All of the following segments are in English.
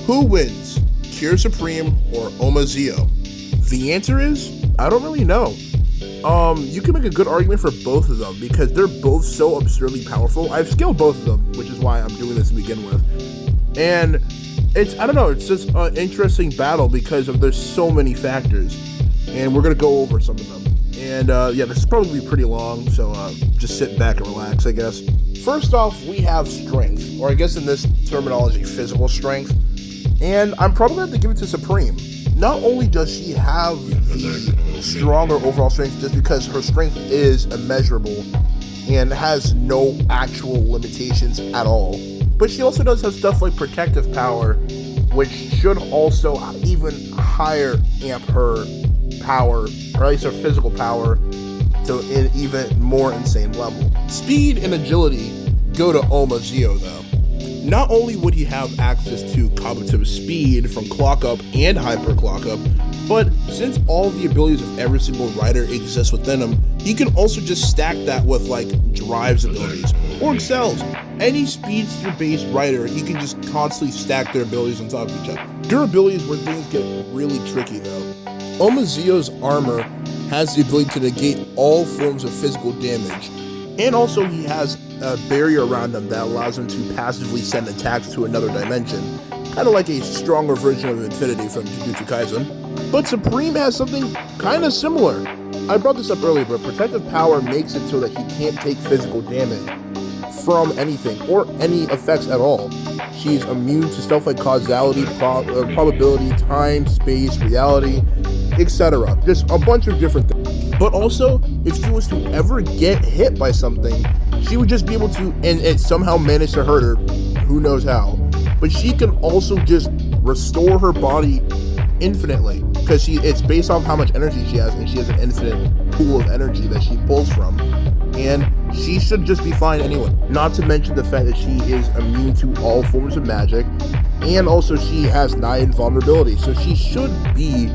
Who wins, Cure Supreme or Ohma Zio? The answer is, I don't really know. You can make a good argument for both of them because they're both so absurdly powerful. I've skilled both of them, which is why I'm doing this to begin with. And I don't know, it's just an interesting battle because there's so many factors. And we're going to go over some of them. And yeah, this is probably pretty long, so just sit back and relax, I guess. First off, we have strength, or I guess in this terminology, physical strength. And I'm probably going to have to give it to Supreme. Not only does she have the stronger overall strength just because her strength is immeasurable and has no actual limitations at all, but she also does have stuff like protective power, which should also even higher amp her power, or at least her physical power, to an even more insane level. Speed and agility go to Ohma Zio though. Not only would he have access to cognitive speed from clock up and hyper clock up, but since all the abilities of every single rider exist within him, he can also just stack that with like drives abilities or excels. Any speedster based rider, he can just constantly stack their abilities on top of each other. Durability is where things get really tricky though. Ohma Zio's armor has the ability to negate all forms of physical damage, and also he has a barrier around him that allows him to passively send attacks to another dimension, kind of like a stronger version of Infinity from Jujutsu Kaisen. But Supreme has something kind of similar. I brought this up earlier, but protective power makes it so that he can't take physical damage from anything or any effects at all. She's immune to stuff like causality, probability, time, space, reality, etc. Just a bunch of different things. But also, if she was to ever get hit by something, she would just be able to, and it somehow manage to hurt her, who knows how, but she can also just restore her body infinitely, because it's based off how much energy she has, and she has an infinite pool of energy that she pulls from, and she should just be fine anyway. Not to mention the fact that she is immune to all forms of magic, and also she has nigh invulnerability, so she should be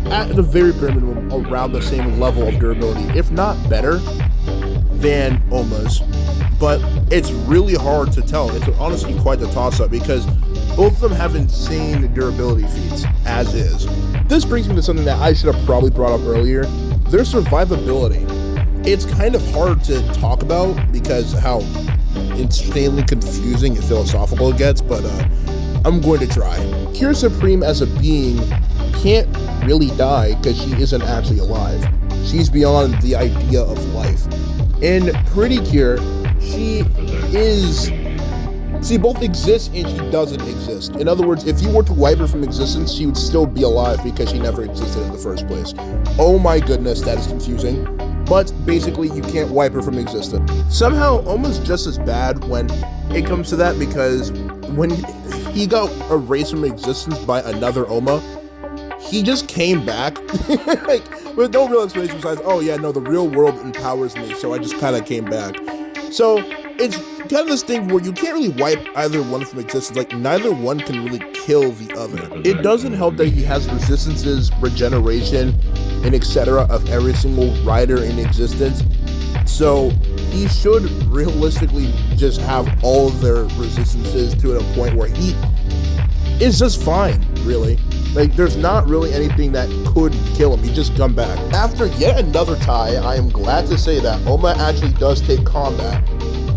at the very bare minimum around the same level of durability, if not better than Ohma's. But it's really hard to tell. It's honestly quite the toss-up because both of them have insane durability feats, as is. This brings me to something that I should have probably brought up earlier, their survivability. It's kind of hard to talk about because how insanely confusing and philosophical it gets, but I'm going to try. Cure Supreme as a being can't really die because she isn't actually alive. She's beyond the idea of life. In Pretty Cure, she both exists and she doesn't exist. In other words, if you were to wipe her from existence, she would still be alive because she never existed in the first place. Oh my goodness, that is confusing. But basically, you can't wipe her from existence. Somehow, Ohma's just as bad when it comes to that because when he got erased from existence by another Ohma, he just came back like, with no real explanation besides, oh yeah, no, the real world empowers me, so I just kind of came back. So it's kind of this thing where you can't really wipe either one from existence, like neither one can really kill the other. It doesn't help that he has resistances, regeneration, and etc. of every single rider in existence, so he should realistically just have all of their resistances to a point where he is just fine, really. Like, there's not really anything that could kill him. He just come back. After yet another tie, I am glad to say that Ohma actually does take combat.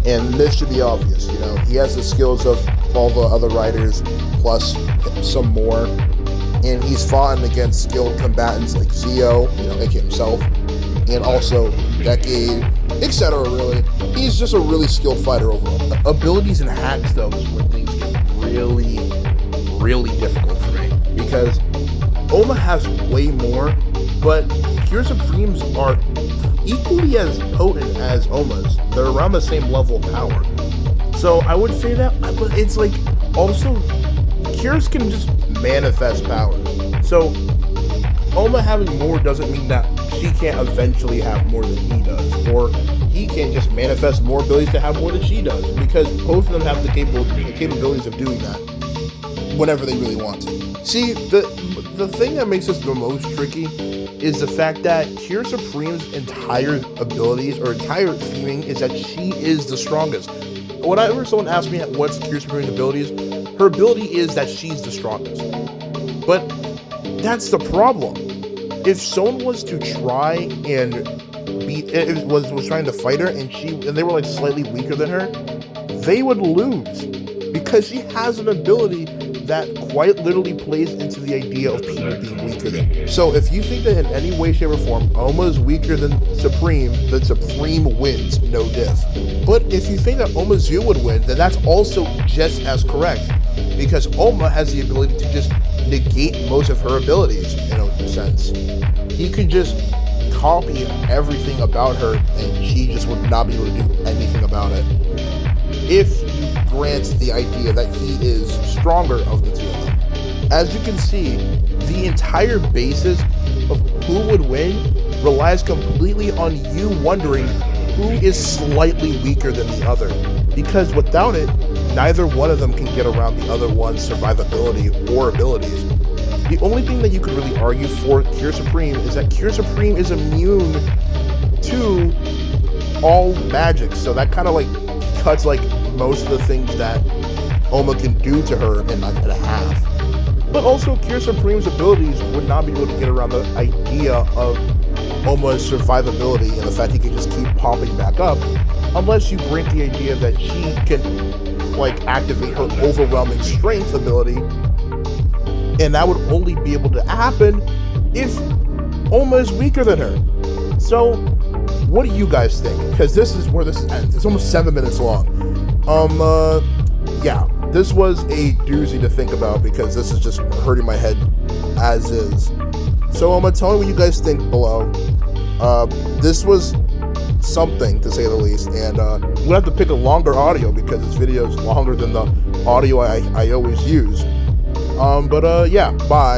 And this should be obvious, you know. He has the skills of all the other riders, plus some more. And he's fought against skilled combatants like Zio, you know, aka himself, and also Decade, etc. really. He's just a really skilled fighter overall. Abilities and hacks, though, is when things get really, really difficult for me. Because Ohma has way more, but Cure Supremes are equally as potent as Ohma's. They're around the same level of power. So I would say that, but it's like, also, Cures can just manifest power. So Ohma having more doesn't mean that she can't eventually have more than he does, or he can't just manifest more abilities to have more than she does, because both of them have the capabilities of doing that whenever they really want to. See, the thing that makes this the most tricky is the fact that Cure Supreme's entire abilities or entire theming is that she is the strongest. Whenever someone asks me what's Cure Supreme's abilities, Her ability is that she's the strongest. But that's the problem. If someone was to try and was trying to fight her and they were like slightly weaker than her, they would lose because she has an ability that quite literally plays into the idea of people being weaker than her. So if you think that in any way, shape, or form Ohma is weaker than Supreme wins, no diff. But if you think that Ohma would win, then that's also just as correct, because Ohma has the ability to just negate most of her abilities, in a sense. He could just copy everything about her and she just would not be able to do anything about it. If you grant the idea that he is stronger of the two of them. As you can see, the entire basis of who would win relies completely on you wondering who is slightly weaker than the other, because without it, neither one of them can get around the other one's survivability or abilities. The only thing that you could really argue for Cure Supreme is that Cure Supreme is immune to all magic, so that kind of like cuts like most of the things that Ohma can do to her in half. But also, Cure Supreme's abilities would not be able to get around the idea of Ohma's survivability and the fact he can just keep popping back up, unless you grant the idea that she can like activate her overwhelming strength ability, and that would only be able to happen if Ohma is weaker than her. So what do you guys think? Because this is where this ends. It's almost 7 minutes long. Yeah, this was a doozy to think about because this is just hurting my head as is. So tell me what you guys think below. This was something, to say the least, and we'll have to pick a longer audio because this video is longer than the audio I always use. Yeah, bye.